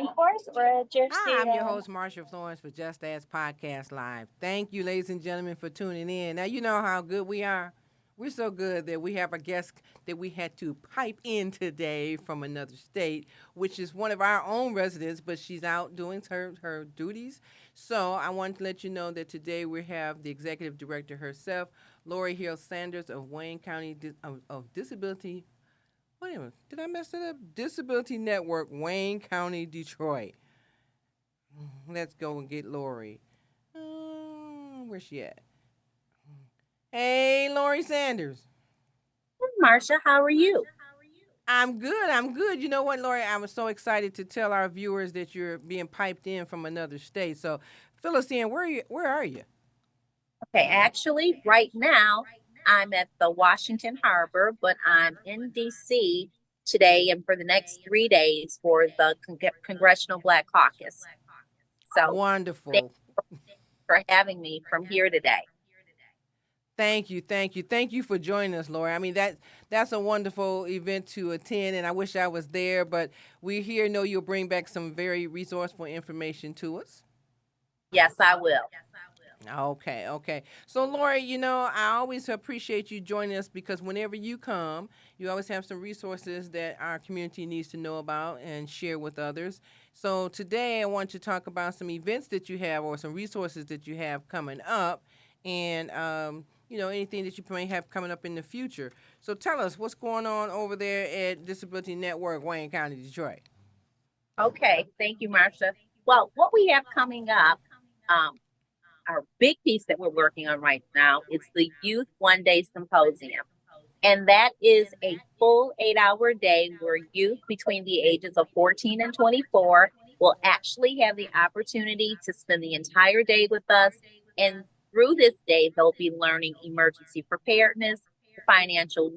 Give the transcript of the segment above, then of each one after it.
I'm Forrest. We're Hi, Jersey. I'm your host, Marsha Florence for Just Ask Podcast Live. Thank you, ladies and gentlemen, for tuning in. Now, you know how good we are. We're so good that we have a guest that we had to pipe in today from another state, which is one of our own residents, but she's out doing her duties. So I wanted to let you know that today we have the executive director herself, Lori Hill Sanders of Wayne County of Disability. Wait a minute, did I mess it up? Disability Network, Wayne County, Detroit. Let's go and get Lori. Where's she at? Hey, Lori Sanders. Marsha, how are you? I'm good. I'm good. You know what, Lori? I was so excited to tell our viewers that you're being piped in from another state. So, fill us in. Where are you? Okay, actually, right now I'm at the Washington Harbor, but I'm in DC today and for the next 3 days for the Congressional Black Caucus. So, thank Wonderful. you for having me from here today. Thank you for joining us, Lori. I mean that's a wonderful event to attend, and I wish I was there. But we here know you'll bring back some very resourceful information to us. Yes, I will. Okay. So, Lori, I always appreciate you joining us because whenever you come, you always have some resources that our community needs to know about and share with others. So, today I want to talk about some events that you have or some resources that you have coming up and, anything that you may have coming up in the future. So, tell us what's going on over there at Disability Network, Wayne County, Detroit. Okay, thank you, Marsha. Well, what we have coming up, um, our big piece that we're working on right now, it's the Youth One Day Symposium. And that is a full 8 hour day where youth between the ages of 14 and 24 will actually have the opportunity to spend the entire day with us. And through this day, they'll be learning emergency preparedness, financial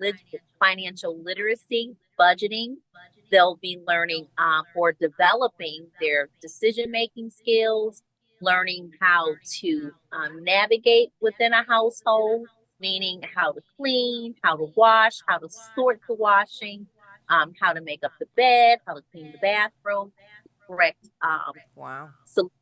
literacy, budgeting. They'll be learning or developing their decision making skills, learning how to navigate within a household, meaning how to clean, how to wash, how to sort the washing, how to make up the bed, how to clean the bathroom, correct Wow. solutions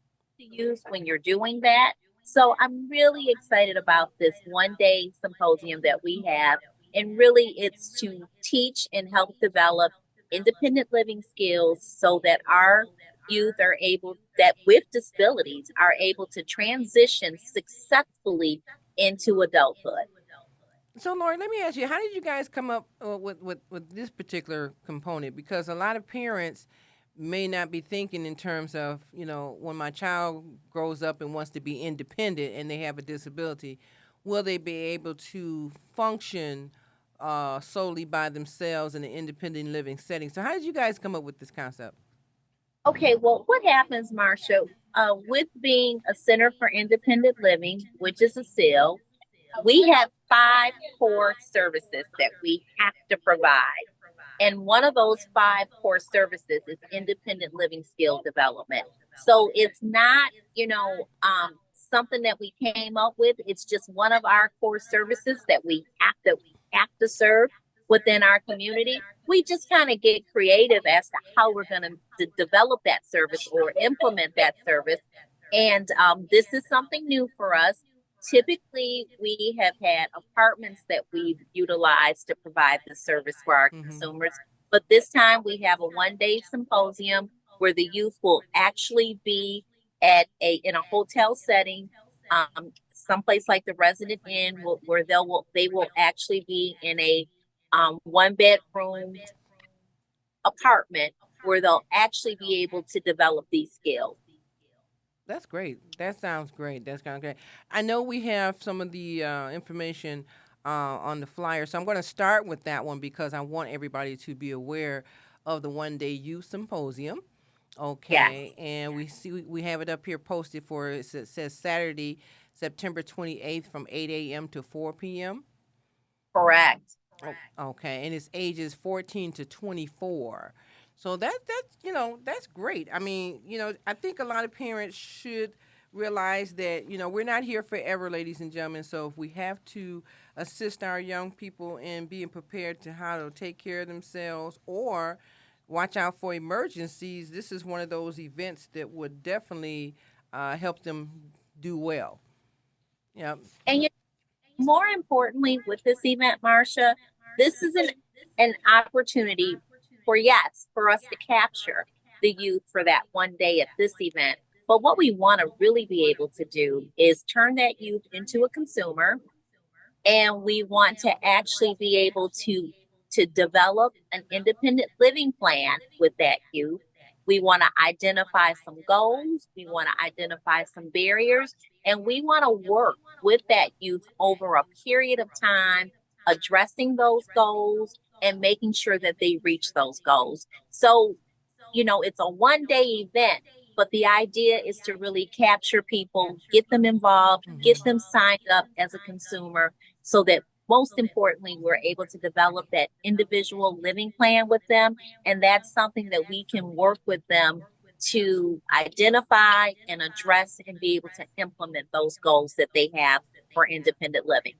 to use when you're doing that. So I'm really excited about this 1 day symposium that we have. And really, it's to teach and help develop independent living skills so that our youth are able, that with disabilities, are able to transition successfully into adulthood. So, Lori, let me ask you, how did you guys come up with this particular component? Because a lot of parents may not be thinking in terms of, when my child grows up and wants to be independent and they have a disability, will they be able to function solely by themselves in an independent living setting? So, how did you guys come up with this concept? Okay, well, what happens, Marsha, with being a Center for Independent Living, which is a SIL, we have 5 core services that we have to provide. And one of those 5 core services is independent living skill development. So it's not, something that we came up with. It's just one of our core services that we have to serve within our community. We just kind of get creative as to how we're going to develop that service or implement that service. And this is something new for us. Typically, we have had apartments that we've utilized to provide the service for our Mm-hmm. consumers. But this time we have a 1 day symposium where the youth will actually be in a hotel setting, someplace like the Resident Inn, where they will actually be in a 1 bedroom apartment where they'll actually be able to develop these skills. That's great. That sounds great. That's kind of great. I know we have some of the information on the flyer, so I'm going to start with that one because I want everybody to be aware of the 1 day youth symposium. Yes, Okay, and we have it up here posted for it says Saturday, September 28th from 8 a.m. to 4 p.m. correct. Okay, and it's ages 14 to 24. So that's great. I mean, I think a lot of parents should realize that we're not here forever, ladies and gentlemen. So if we have to assist our young people in being prepared to how to take care of themselves or watch out for emergencies, this is one of those events that would definitely help them do well. Yeah. And more importantly, with this event, Marcia, this is an opportunity for, yes, for us to capture the youth for that one day at this event. But what we want to really be able to do is turn that youth into a consumer, and we want to actually be able to develop an independent living plan with that youth. We want to identify some goals, we want to identify some barriers, and we want to work with that youth over a period of time, addressing those goals and making sure that they reach those goals. So, it's a one day event, but the idea is to really capture people, get them involved, get them signed up as a consumer, so that most importantly, we're able to develop that individual living plan with them. And that's something that we can work with them to identify and address and be able to implement those goals that they have for independent living.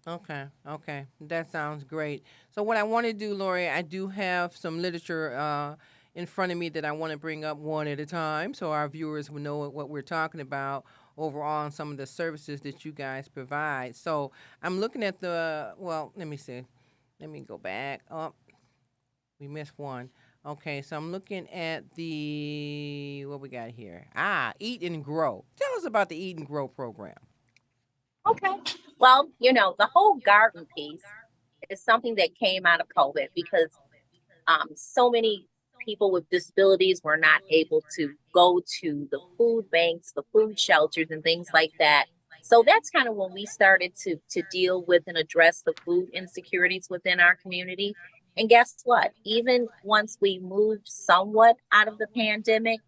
Okay, okay, that sounds great. So what I want to do, Lori, I do have some literature in front of me that I want to bring up one at a time, so our viewers will know what we're talking about overall and some of the services that you guys provide. So I'm looking at let me see, let me go back. Oh, we missed one. Okay, so I'm looking at what we got here. Eat and Grow. Tell us about the Eat and Grow program. Okay. Well, the whole garden piece is something that came out of COVID because so many people with disabilities were not able to go to the food banks, the food shelters, and things like that. So that's kind of when we started to deal with and address the food insecurities within our community. And guess what? Even once we moved somewhat out of the pandemic,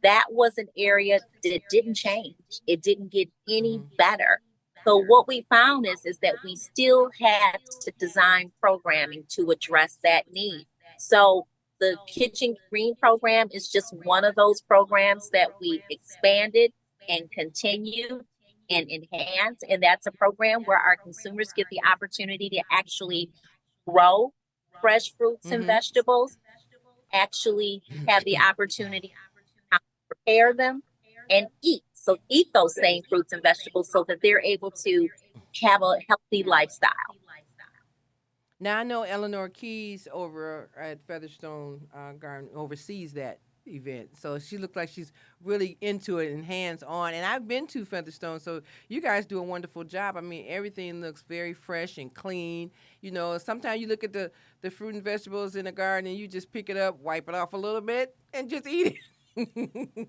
that was an area that didn't change. It didn't get any better. So what we found is that we still had to design programming to address that need. So the Kitchen Green program is just one of those programs that we expanded and continued and enhanced. And that's a program where our consumers get the opportunity to actually grow fresh fruits and Mm-hmm. vegetables, actually have the opportunity to prepare them and eat. So eat those same fruits and vegetables so that they're able to have a healthy lifestyle. Now I know Eleanor Keys over at Featherstone Garden oversees that event, so she looked like she's really into it and hands on. And I've been to Featherstone, so you guys do a wonderful job. I mean, everything looks very fresh and clean. Sometimes you look at the fruit and vegetables in the garden and you just pick it up, wipe it off a little bit, and just eat it.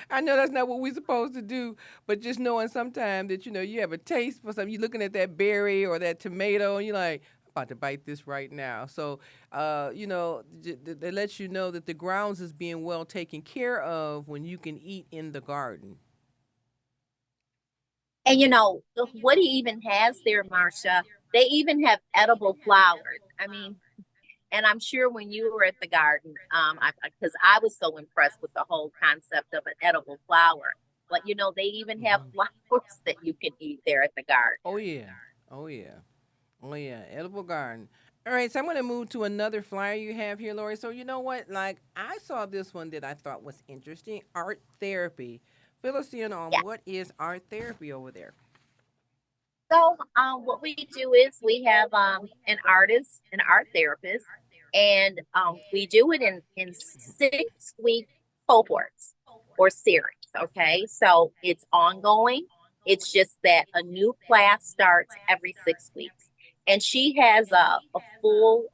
I know that's not what we're supposed to do, but just knowing sometimes that you have a taste for something, you're looking at that berry or that tomato, and you're like, I'm about to bite this right now. So, that lets you know that the grounds is being well taken care of when you can eat in the garden. And what he even has there, Marcia, they even have edible flowers. I mean, and I'm sure when you were at the garden, because I was so impressed with the whole concept of an edible flower. But they even have Hmm. flowers that you can eat there at the garden. Oh yeah, oh yeah, oh yeah, edible garden. All right, so I'm going to move to another flyer you have here, Lori. So you know what? Like I saw this one that I thought was interesting: art therapy. Fill us in on Yeah. what is art therapy over there. So, what we do is we have an artist, an art therapist, and we do it in 6 week cohorts or series. Okay, so it's ongoing. It's just that a new class starts every 6 weeks, and she has a full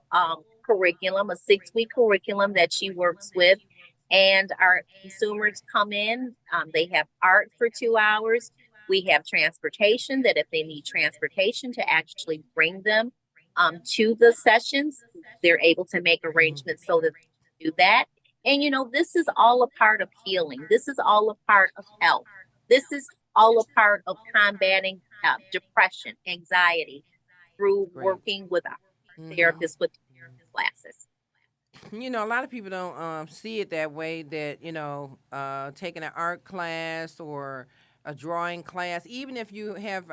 curriculum, a 6 week curriculum that she works with, and our consumers come in. They have art for 2 hours. We have transportation, that if they need transportation to actually bring them to the sessions, they're able to make Hmm. arrangements so that they do that. And this is all a part of healing. This is all a part of health. This is all a part of combating depression, anxiety through Great. working with our Hmm. therapists with classes. A lot of people don't see it that way. That taking an art class or a drawing class, even if you have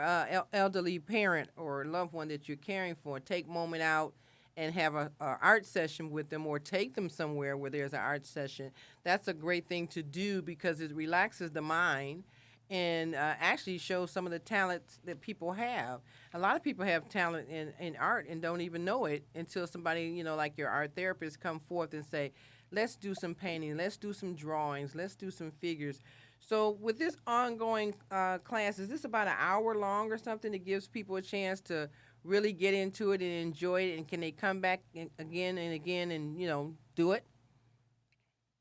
elderly parent or loved one that you're caring for, take moment out and have a art session with them, or take them somewhere where there's an art session. That's a great thing to do because it relaxes the mind and actually shows some of the talents that people have. A lot of people have talent in art and don't even know it until somebody, like your art therapist, come forth and say, let's do some painting, let's do some drawings, let's do some figures. So with this ongoing class, is this about an hour long or something that gives people a chance to really get into it and enjoy it? And can they come back again and again and do it?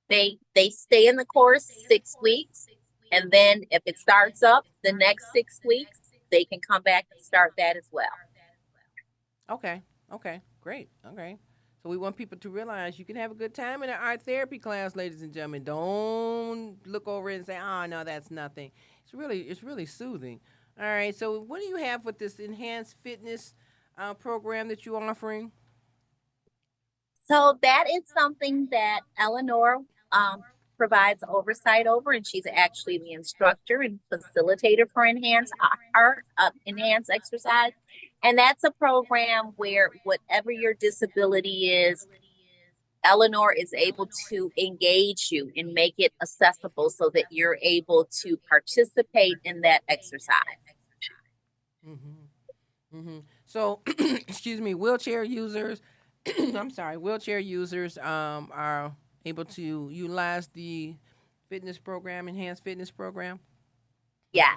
They stay in the course 6 weeks, and then if it starts up the next 6 weeks, they can come back and start that as well. Okay. Okay. Great. Okay. So we want people to realize you can have a good time in an art therapy class, ladies and gentlemen. Don't look over it and say, "Oh no, that's nothing." It's really soothing. All right. So what do you have with this enhanced fitness program that you're offering? So that is something that Eleanor provides oversight over, and she's actually the instructor and facilitator for enhanced art, enhanced exercise. And that's a program where whatever your disability is, Eleanor is able to engage you and make it accessible so that you're able to participate in that exercise. Mm-hmm. Mm-hmm. So, excuse me, wheelchair users. I'm sorry, wheelchair users are able to utilize the fitness program, enhanced fitness program. Yeah.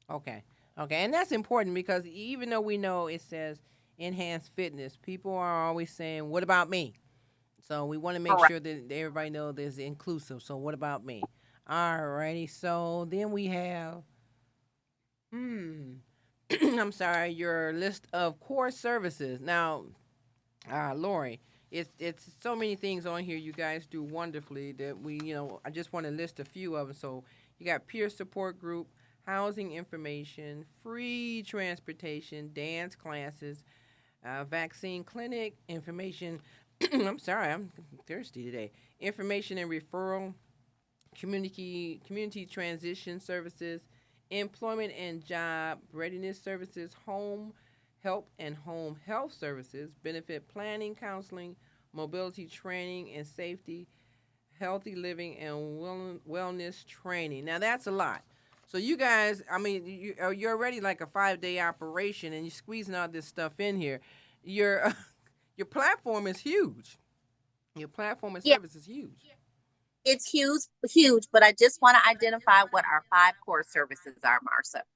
Okay. Okay. And that's important because even though we know it says enhanced fitness, people are always saying, what about me? So we want to make Correct. sure that everybody knows there's inclusive. So what about me? All righty. So then we have, hmm, I'm sorry, your list of core services. Now, Lori, it's so many things on here. You guys do wonderfully that I just want to list a few of them. So you got peer support group, housing information, free transportation, dance classes, vaccine clinic, information. I'm sorry, I'm thirsty today. Information and referral, community transition services, employment and job readiness services, home help and home health services, benefit planning, counseling, mobility training and safety, healthy living and wellness training. Now that's a lot. So you guys, I mean, you're already like a 5-day operation, and you're squeezing all this stuff in here. Your your platform is huge. Your platform and Yeah, service is huge. it's huge, huge, but I just want to identify what our five core services are,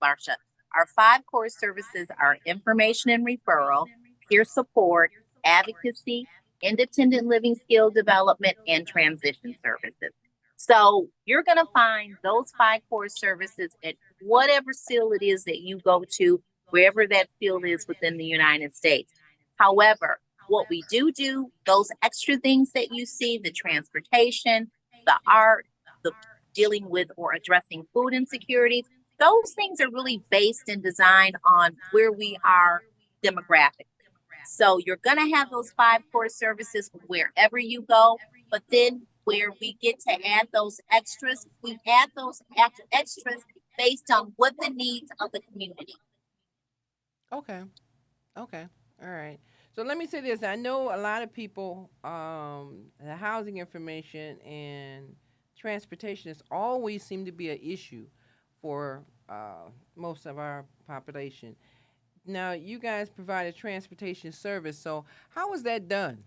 Marsha. Our five core services are information and referral, peer support, advocacy, independent living skill development, and transition services. So you're going to find those five core services at whatever field it is that you go to, wherever that field is within the United States. However, what we do, those extra things that you see, the transportation, the art, the dealing with or addressing food insecurities, those things are really based and designed on where we are demographically. So you're going to have those five core services wherever you go, but then where we get to add those extras, we add those extras based on what the needs of the community. Okay. Okay. All right. So let me say this. I know a lot of people, the housing information and transportation has always seemed to be an issue for most of our population. Now, you guys provide a transportation service. So how is that done?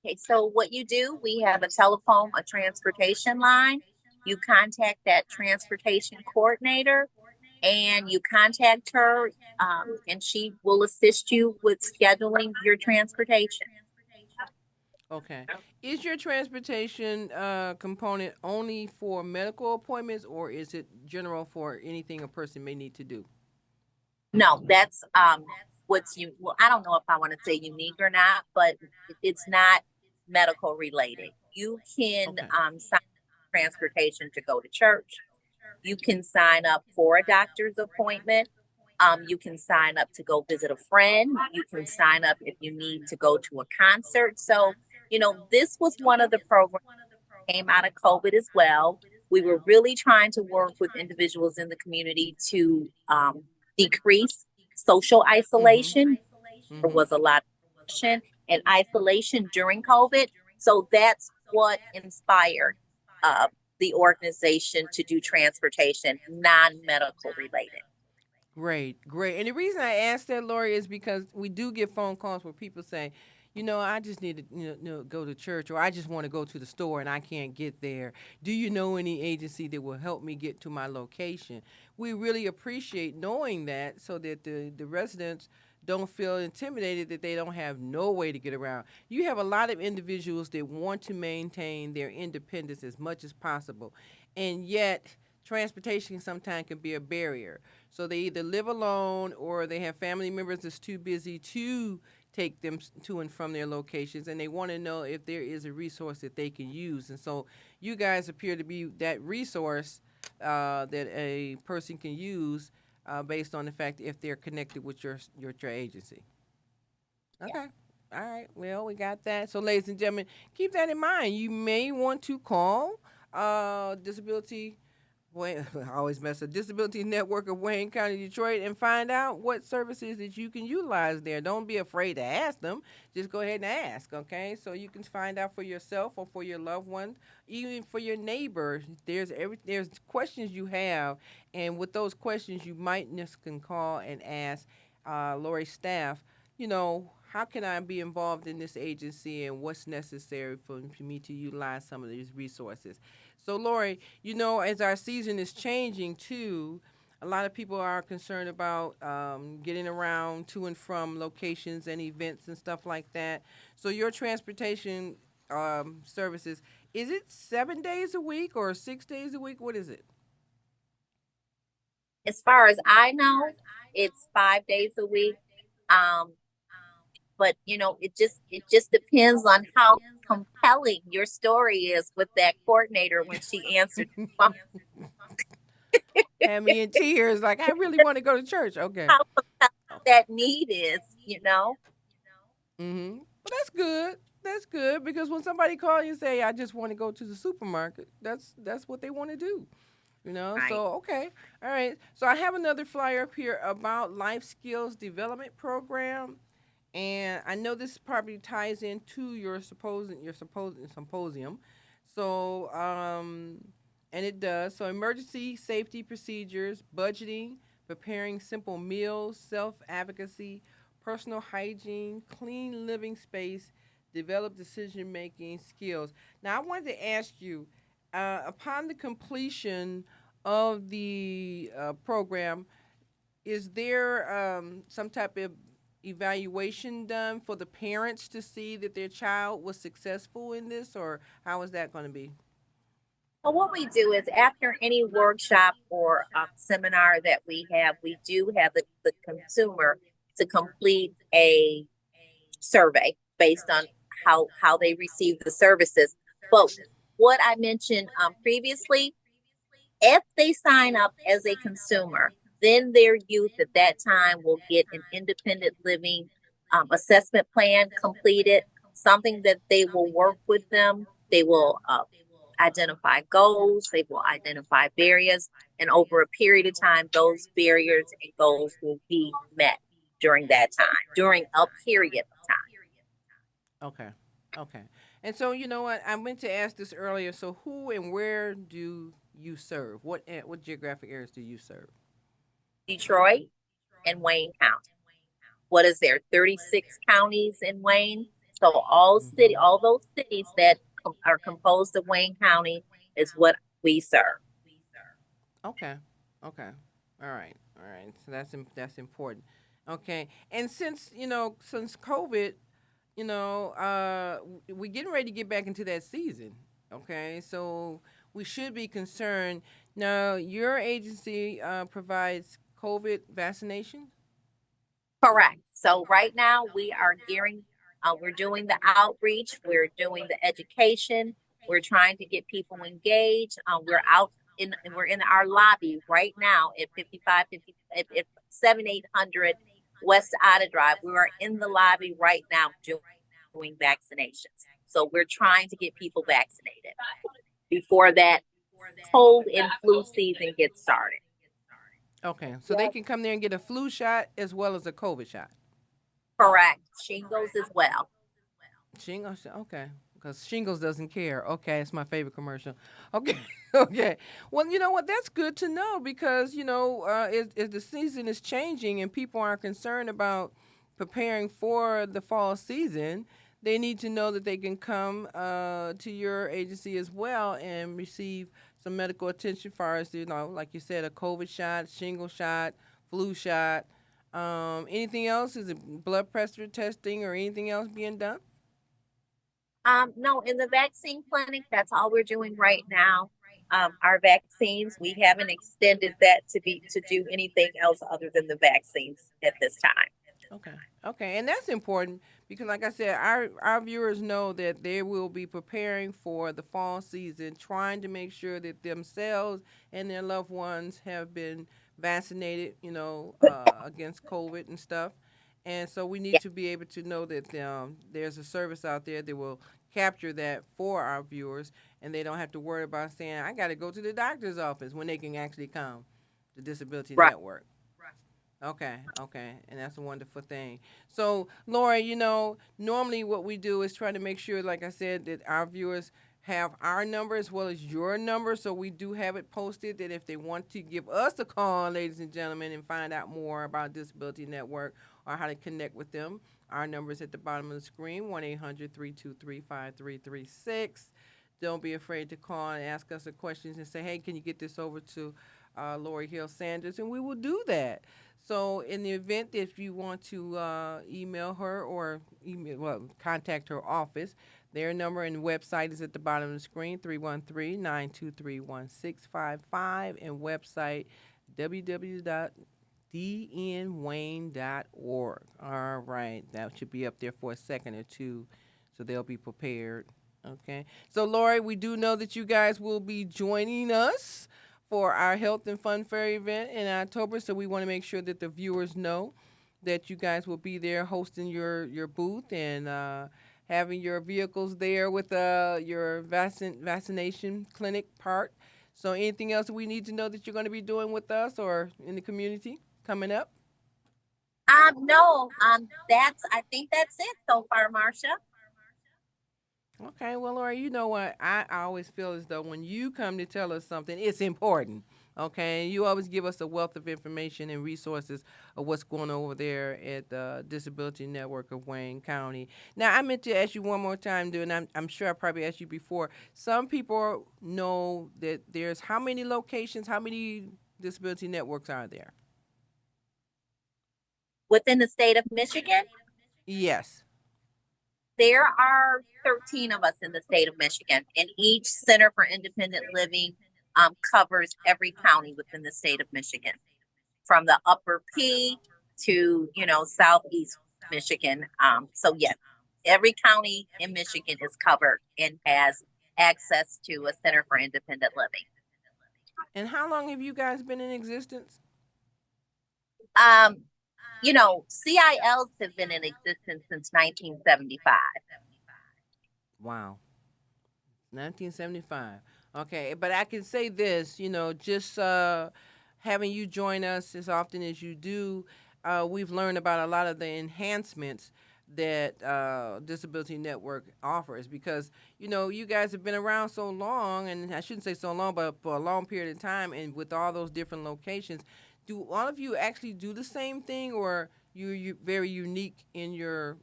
Okay, so what you do, we have a telephone, a transportation line. You contact that transportation coordinator and you contact her, and she will assist you with scheduling your transportation. Okay. Is your transportation component only for medical appointments, or is it general for anything a person may need to do? No, that's what's you. Well, I don't know if I want to say unique or not, but it's not medical related. You can Okay. sign transportation to go to church. You can sign up for a doctor's appointment. You can sign up to go visit a friend. You can sign up if you need to go to a concert. So, this was one of the programs that came out of COVID as well. We were really trying to work with individuals in the community to decrease social Mm-hmm. isolation. There Mm-hmm. was a lot of depression and isolation during COVID. So that's what inspired uh, the organization to do transportation, non medical related. Great, great. And the reason I asked that, Lori, is because we do get phone calls where people say, I just need to go to church, or I just want to go to the store and I can't get there. Do you know any agency that will help me get to my location? We really appreciate knowing that so that the residents don't feel intimidated that they don't have no way to get around. You have a lot of individuals that want to maintain their independence as much as possible, and yet transportation sometimes can be a barrier. So they either live alone or they have family members that's too busy to take them to and from their locations, and they want to know if there is a resource that they can use. And so you guys appear to be that resource that a person can use based on the fact if they're connected with your agency. Yeah. Okay. All right. Well, we got that. So, ladies and gentlemen, keep that in mind. You may want to call disability Wayne, I always mess up. Disability Network of Wayne County, Detroit, and find out what services that you can utilize there. Don't be afraid to ask them. Just go ahead and ask, okay? So you can find out for yourself or for your loved ones, even for your neighbor. There's questions you have, and with those questions, you might just can call and ask Lori's staff. How can I be involved in this agency, and what's necessary for me to utilize some of these resources? So, Lori, as our season is changing too, a lot of people are concerned about getting around to and from locations and events and stuff like that. So, your transportation services, is it 7 days a week or 6 days a week? What is it? As far as I know, it's 5 days a week. Um, but it just depends on how compelling your story is with that coordinator when she answered the phone. Had me in tears, like I really want to go to church. Okay. How compelling Okay. that need is. Well, that's good. That's good because when somebody calls you and say, "I just want to go to the supermarket," that's what they want to do. Right. So okay, all right. So I have another flyer up here about life skills development program, and I know this probably ties into your supposed symposium. So and it does. So emergency safety procedures, budgeting, preparing simple meals, self advocacy, personal hygiene, clean living space, develop decision making skills. Now I wanted to ask you, upon the completion of the program, is there some type of evaluation done for the parents to see that their child was successful in this, or how is that going to be? Well, what we do is after any workshop or seminar that we do have the consumer to complete a survey based on how they receive the services. But what I mentioned previously, if they sign up as a consumer, then their youth at that time will get an independent living assessment plan completed, something that they will work with them. They will identify goals, they will identify barriers, and over a period of time, those barriers and goals will be met during that time, during a period of time. Okay. Okay. And so you know what? I meant to ask this earlier. So who and where do you serve? What geographic areas do you serve? Detroit and Wayne County. What is there? 36 counties in Wayne. So all those cities that are composed of Wayne County is what we serve. Okay. Okay. All right. All right. So that's important. Okay. And since COVID, we're getting ready to get back into that season. Okay. So we should be concerned. Now, your agency provides COVID vaccination. Correct. So right now we're doing the outreach, we're doing the education, we're trying to get people engaged. We're in our lobby right now at 5550 at 7800 West Otta Drive. We are in the lobby right now doing vaccinations. So we're trying to get people vaccinated before that cold and flu season gets started. Okay. So they can come there and get a flu shot as well as a COVID shot. Correct. Shingles as well. Shingles, okay. Because Shingles doesn't care. Okay, it's my favorite commercial. Okay, okay. Well, you know what? That's good to know because as the season is changing and people are concerned about preparing for the fall season, they need to know that they can come to your agency as well and receive some medical attention, far as like you said, a COVID shot, shingle shot, flu shot. Anything else? Is it blood pressure testing or anything else being done? No, in the vaccine clinic, that's all we're doing right now. Our vaccines, we haven't extended that to do anything else other than the vaccines at this time. Okay. Okay. And that's important because, like I said, our viewers know that they will be preparing for the fall season, trying to make sure that themselves and their loved ones have been vaccinated, against COVID and stuff. And so we need Yeah, to be able to know that there's a service out there that will capture that for our viewers, and they don't have to worry about saying, I got to go to the doctor's office when they can actually come to Disability right. Network. Okay, okay, and that's a wonderful thing. So, Laura, normally what we do is try to make sure, like I said, that our viewers have our number as well as your number. So we do have it posted that if they want to give us a call, ladies and gentlemen, and find out more about Disability Network or how to connect with them, our number is at the bottom of the screen, 1-800-323-5336. Don't be afraid to call and ask us the questions and say, hey, can you get this over to Lori Hill Sanders? And we will do that. So, in the event if you want to email her or contact her office, their number and website is at the bottom of the screen, 313-923-1655, and website www.dnwayne.org. All right, that should be up there for a second or two, so they'll be prepared. Okay. So, Lori, we do know that you guys will be joining us for our Health and Fun Fair event in October. So we want to make sure that the viewers know that you guys will be there hosting your booth and having your vehicles there with your vaccination clinic part. So anything else we need to know that you're going to be doing with us or in the community coming up? No, I think that's it so far, Marcia. Okay, well, Laura, you know what? I always feel as though when you come to tell us something, it's important. Okay, you always give us a wealth of information and resources of what's going on over there at the Disability Network of Wayne County. Now, I meant to ask you one more time, dude, and I'm sure I probably asked you before. Some people know that there's how many locations, how many disability networks are there? Within the state of Michigan, Yes. there are 13 of us in the state of Michigan, and each Center for Independent Living covers every county within the state of Michigan, from the Upper P to Southeast Michigan. So yeah, every county in Michigan is covered and has access to a Center for Independent Living. And how long have you guys been in existence? Um, CILs have been in existence since 1975. Wow. 1975. Okay, but I can say this, just having you join us as often as you do, we've learned about a lot of the enhancements that Disability Network offers because, you guys have been around so long, and I shouldn't say so long, but for a long period of time, and with all those different locations, do all of you actually do the same thing, or you very unique in your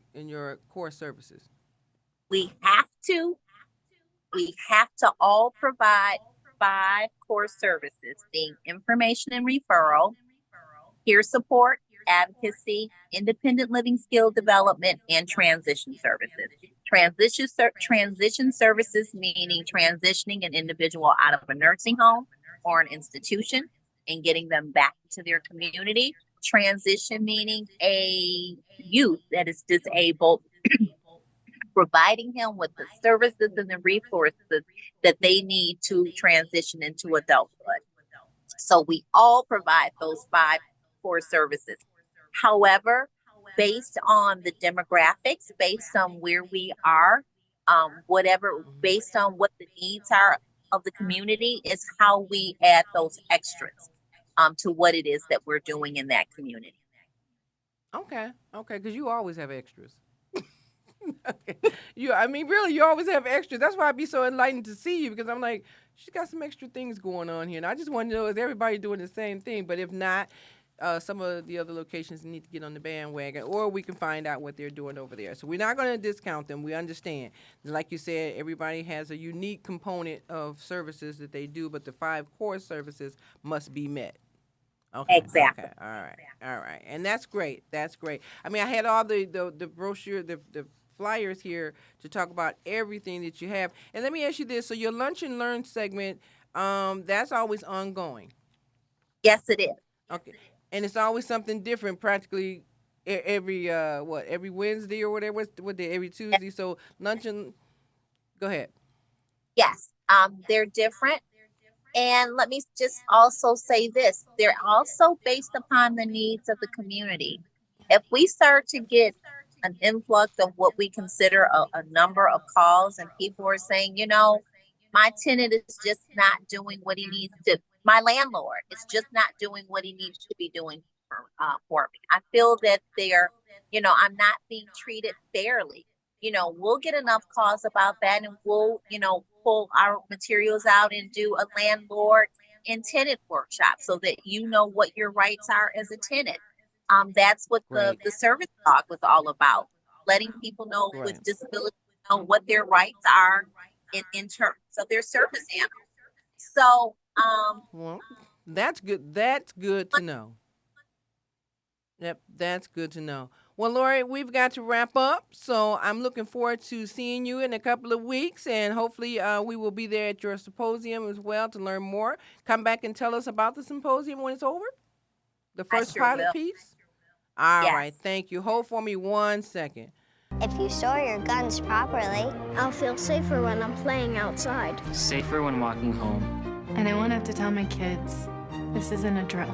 core services? We have to we have to all provide 5 core services, being information and referral, peer support, advocacy, independent living skill development, and transition services. Transition services meaning transitioning an individual out of a nursing home or an institution and getting them back to their community. Transition meaning a youth that is disabled, providing him with the services and the resources that they need to transition into adulthood. So we all provide those 5 core services. However, based on the demographics, based on where we are, based on what the needs are of the community, is how we add those extras to what it is that we're doing in that community. Okay, okay, because you always have extras. Okay. I mean, really, you always have extras. That's why I'd be so enlightened to see you because I'm like, she's got some extra things going on here. And I just want to know, is everybody doing the same thing? But if not, some of the other locations need to get on the bandwagon, or we can find out what they're doing over there. So we're not going to discount them. We understand. Like you said, everybody has a unique component of services that they do, but the 5 core services must be met. Okay, okay, Exactly. all right, and that's great. That's great. I mean, I had all the brochure, the flyers here to talk about everything that you have. And let me ask you this: so your lunch and learn segment, that's always ongoing. Yes, it is. Okay, and it's always something different, practically every every Wednesday or whatever. What day? Every Tuesday. So lunch and go ahead. Yes. They're different. And let me just also say this, they're also based upon the needs of the community. If we start to get an influx of what we consider a number of calls and people are saying, my tenant is just not doing what he needs to, my landlord is just not doing what he needs to be doing for me. I feel that I'm not being treated fairly. We'll get enough calls about that and we'll, pull our materials out and do a landlord and tenant workshop so that you know what your rights are as a tenant. That's what the, Great. the service dog was all about, letting people know with Right. disabilities know what their rights are in terms of their service animal. So, Well, that's good. That's good to know. Yep, that's good to know. Well, Lori, we've got to wrap up, so I'm looking forward to seeing you in a couple of weeks, and hopefully we will be there at your symposium as well to learn more. Come back and tell us about the symposium when it's over, the I first sure pilot will. piece. All Yes. right, thank you. Hold for me 1 second. If you store your guns properly, I'll feel safer when I'm playing outside. Safer when walking home. And I won't have to tell my kids this isn't a drill.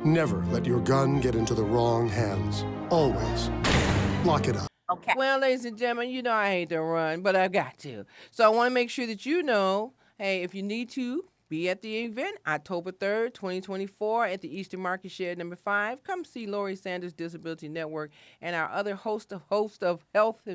Never let your gun get into the wrong hands. Always lock it up. Okay. Well, ladies and gentlemen, you know I hate to run, but I've got to. So I want to make sure that you know, hey, if you need to be at the event, October 3rd, 2024, at the Eastern Market Shed number 5, come see Lori Sanders Disability Network and our other host of health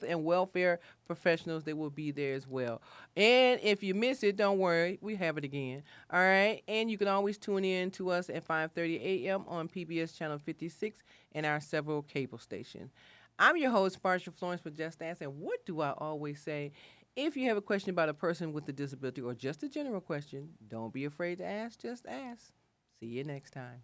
and welfare professionals that will be there as well. And if you miss it, don't worry, we have it again. All right, and you can always tune in to us at 5:30 a.m. on PBS Channel 56 and our several cable stations. I'm your host, Marsha Florence, for Just Ask. And what do I always say? If you have a question about a person with a disability or just a general question, don't be afraid to ask. Just ask. See you next time.